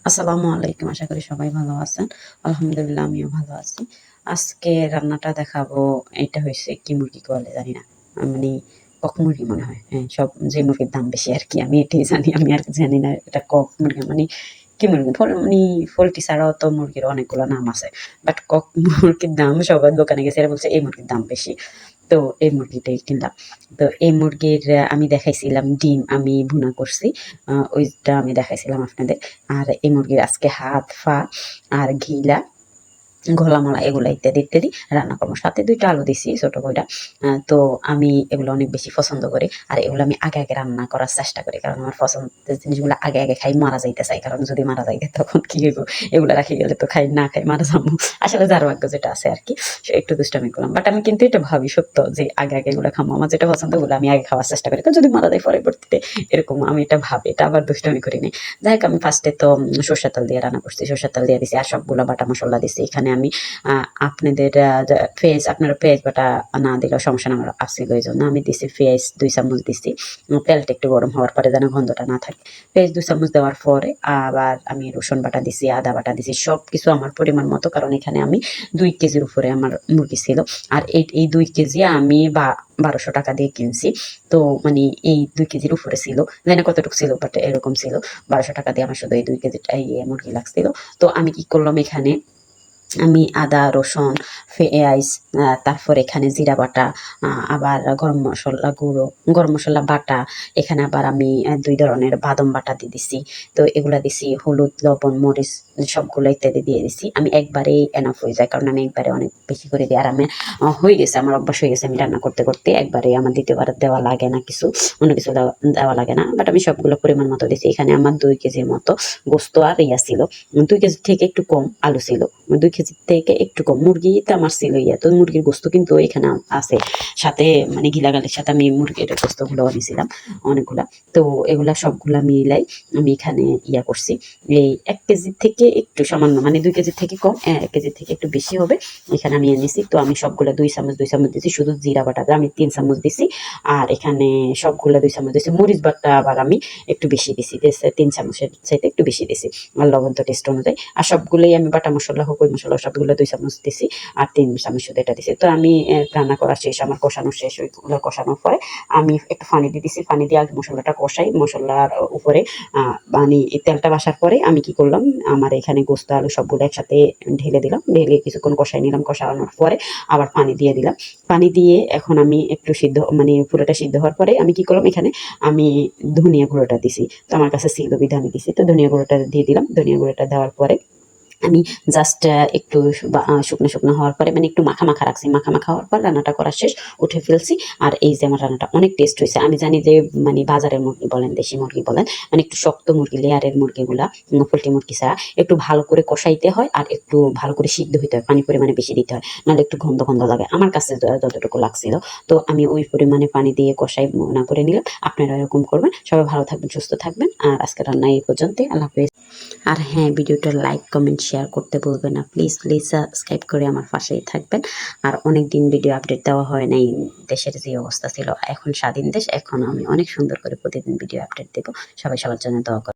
আসসালামু আলাইকুম। আশা করি সবাই ভালো আছেন। আলহামদুলিল্লাহ আমিও ভালো আছি। আজকে রান্নাটা দেখাবো, এটা হইছে কি মুরগি বলে জানি না। মানে কক মুরগি মনে হয়। হ্যাঁ, সব যে মুরগির দাম বেশি আরকি আমি এটাই জানি। আমি আর জানি না এটা কক মুরগি মানে কি মুরগি? পোল্ট্রি ছাড়াও তো মুরগির অনেকগুলো নাম আছে। বাট কক মুরগির দাম সবার দোকানে গেছে এরা বলছে এই মুরগির দাম বেশি। তো এই মুরগিটাই কিনলাম। তো এই মুরগির আমি দেখাইছিলাম ডিম আমি ভুনা করছি। ওইটা আমি দেখাইছিলাম আপনাদের। আর এই মুরগির আজকে হাত, পা আর ঘিলা, গলা-মলা এগুলা ইত্যাদি, ইত্যাদি রান্না করব। সাথে ২ টা আলু দিছি ছোট কইরা। তো আমি এগুলো অনেক বেশি পছন্দ করি। আর এগুলো আমি আগে, আগে রান্না করার চেষ্টা করি। কারণ আমার পছন্দের জিনিসগুলো আগে, আগে খাই মারা যাইতে চাই। কারণ যদি মারা যাইতে তখন কি হইব? এগুলা রাখি গেলে তো খাই না খাই মারা যাবো। আসলে যার ভাগ্য যেটা আছে আরকি। সে একটু দুষ্টামি করলাম। বাট আমি কিন্তু এটা ভাবি সত্য যে আগে, আগে এগুলা খামো। আমার যেটা পছন্দ ওগুলো আমি আগে খাওয়ার চেষ্টা করি। তো যদি মারা যাই পরবর্তীতে এরকম আমি এটা ভাবি। এটা আবার দুষ্টামি করি নাই। যাই হোক আমি ফার্স্টে তো সরিষার তেল দিয়ে রান্না করছি। সরিষার তেল দিয়ে দিছি আর সবগুলা বাটা মসলা দিছি। এখানে আমি আপনাদের আপনারা পেঁয়াজ বাটা না দিলেও সমস্যা না, আমার আছিল এইজন্য আমি দিছি পেঁয়াজ ২ চামচ দিছি। তেলটা একটু গরম হওয়ার পরে যেন গন্ধটা না থাকে। পেঁয়াজ ২ চামচ দেওয়ার পরে আবার আমি রসুন বাটা দিছি, আদা বাটা দিছি। সবকিছু আমার পরিমাণ মতো, কারণ এখানে আমি ২ কেজির উপরে আমার মুরগি ছিল। আর এই ২ কেজি আমি ১২০০ টাকা দিয়ে কিনছি। তো মানে এই ২ কেজির উপরে ছিল। জানি না কতটুকু ছিল, বাট এরকম ছিল। ১২০০ টাকা দিয়ে আমার শুধু এই ২ কেজি মুরগি লাগছিল। তো আমি কি করলাম এখানে, আমি আদা, রসুন, পেঁয়াজ, তারপর এখানে জিরা বাটা, আবার গরম মসলা গুঁড়ো, গরম মসলা বাটা, এখানে আবার আমি ২ ধরনের বাদাম বাটা দিয়ে দিছি। তো এগুলা দিছি, হলুদ, লবণ, মরিচ সবগুলো ইত্যাদি দিয়ে দিছি। আমি একবারেই এনাফ হয়ে যায়, কারণ আমি একবারে অনেক বেশি করে দিই। আর আমি হয়ে গেছে, আমার অভ্যাস হয়ে গেছে আমি রান্না করতে, করতে একবারে আমার দ্বিতীয়বার দেওয়া লাগে না কিছু, অন্য কিছু দেওয়া লাগে না। বাট আমি সবগুলো পরিমাণ মতো দিছি। এখানে আমার ২ কেজির মতো গোস্ত আর ছিল। ২ কেজি থেকে একটু কম আলু ছিল। ২ কেজির থেকে একটু কম। মুরগিতে আমার ছিল তো মুরগির গোস্ত কিন্তু এখানে আছে। সাথে মানে গিলাগালির সাথে আমি মুরগির গোস্তগুলো নিয়েছিলাম অনেকগুলা। তো এগুলা সবগুলা মিলাই আমি এখানে করছি। এই ১ কেজির থেকে একটু সামান্য মানে ২ কেজির থেকে কম, ১ কেজির থেকে একটু বেশি হবে। এখানে আমি এনেছি। তো আমি সবগুলা ২ চামচ, ২ চামচ দিছি। শুধু জিরা বাটাটা আমি ৩ চামচ দিছি। আর এখানে সবগুলা ২ চামচ দিছি। মরিচ বাটা আবার আমি একটু বেশি দিছি। ৩ চামচের চাইতে একটু বেশি দিছি। আর লবণ তো টেস্ট অনুযায়ী। আর সবগুলোই আমি বাটা মসলা হোক ওই মসলা সবগুলো ২ চামচ দিছি। আর ৩ চামচ শুধু এটা দিছি। তো আমি রান্না করা শেষ, আমার কষানো শেষ। ওইগুলো কষানোর পরে আমি একটু পানি দিয়ে দিছি। পানি দিয়ে আগে মসলাটা কষাই। মসলার উপরে মানে এই তেলটা বাসার পরে আমি কি করলাম, আমার এখানে গোস্ত আলু সবগুলো একসাথে ঢেলে দিলাম। ঢেলে কিছুক্ষণ কষাই নিলাম। কষানোর পরে আবার পানি দিয়ে দিলাম। পানি দিয়ে এখন আমি একটু সিদ্ধ মানে পুরোটা সিদ্ধ হওয়ার পরে আমি কি করলাম, এখানে আমি ধনিয়া গুঁড়োটা দিছি। তো আমার কাছে ছিল বিধায় আমি দিছি। তো ধনিয়া গুঁড়োটা দিয়ে দিলাম। ধনিয়া গুঁড়োটা দেওয়ার পরে আমি জাস্ট একটু শুকনো, শুকনো হওয়ার পরে মানে একটু মাখা, মাখা রাখছি। মাখা, মাখা হওয়ার পর রান্নাটা করা শেষ, উঠে ফেলছি। আর এই যে আমার রান্নাটা অনেক টেস্ট হইছে। আমি জানি যে মানে বাজারের মুরগি বলেন, দেশি মুরগি বলেন, মানে একটু শক্ত মুরগি, লেয়ারের মুরগিগুলা, পোল্ট্রি মুরগি ছাড়া একটু ভালো করে কষাইতে হয় আর একটু ভালো করে সিদ্ধ হইতে হয়। পানি পরিমাণে বেশি দিতে হয়। নাহলে একটু গন্ধ, গন্ধ লাগে। আমার কাছে যতটুকু লাগছিল। তো আমি ওই পরিমাণে পানি দিয়ে কষাই ভুনা করে নিলাম। আপনারা এরকম করবেন। সবাই ভালো থাকবেন, সুস্থ থাকবেন। আর আজকের রান্না এই পর্যন্তই। আল্লাহ হাফেজ। আর হ্যাঁ, ভিডিওটা লাইক, কমেন্ট, শেয়ার করতে ভুলবেন না। প্লিজ, প্লিজ সাবস্ক্রাইব করে আমার পাশেই থাকবেন। আর অনেকদিন ভিডিও আপডেট দেওয়া হয় নাই। দেশের যে অবস্থা ছিল, এখন স্বাধীন দেশ। এখন আমি অনেক সুন্দর করে প্রতিদিন ভিডিও আপডেট দেব। সবাই সবার জন্য দোয়া করবেন।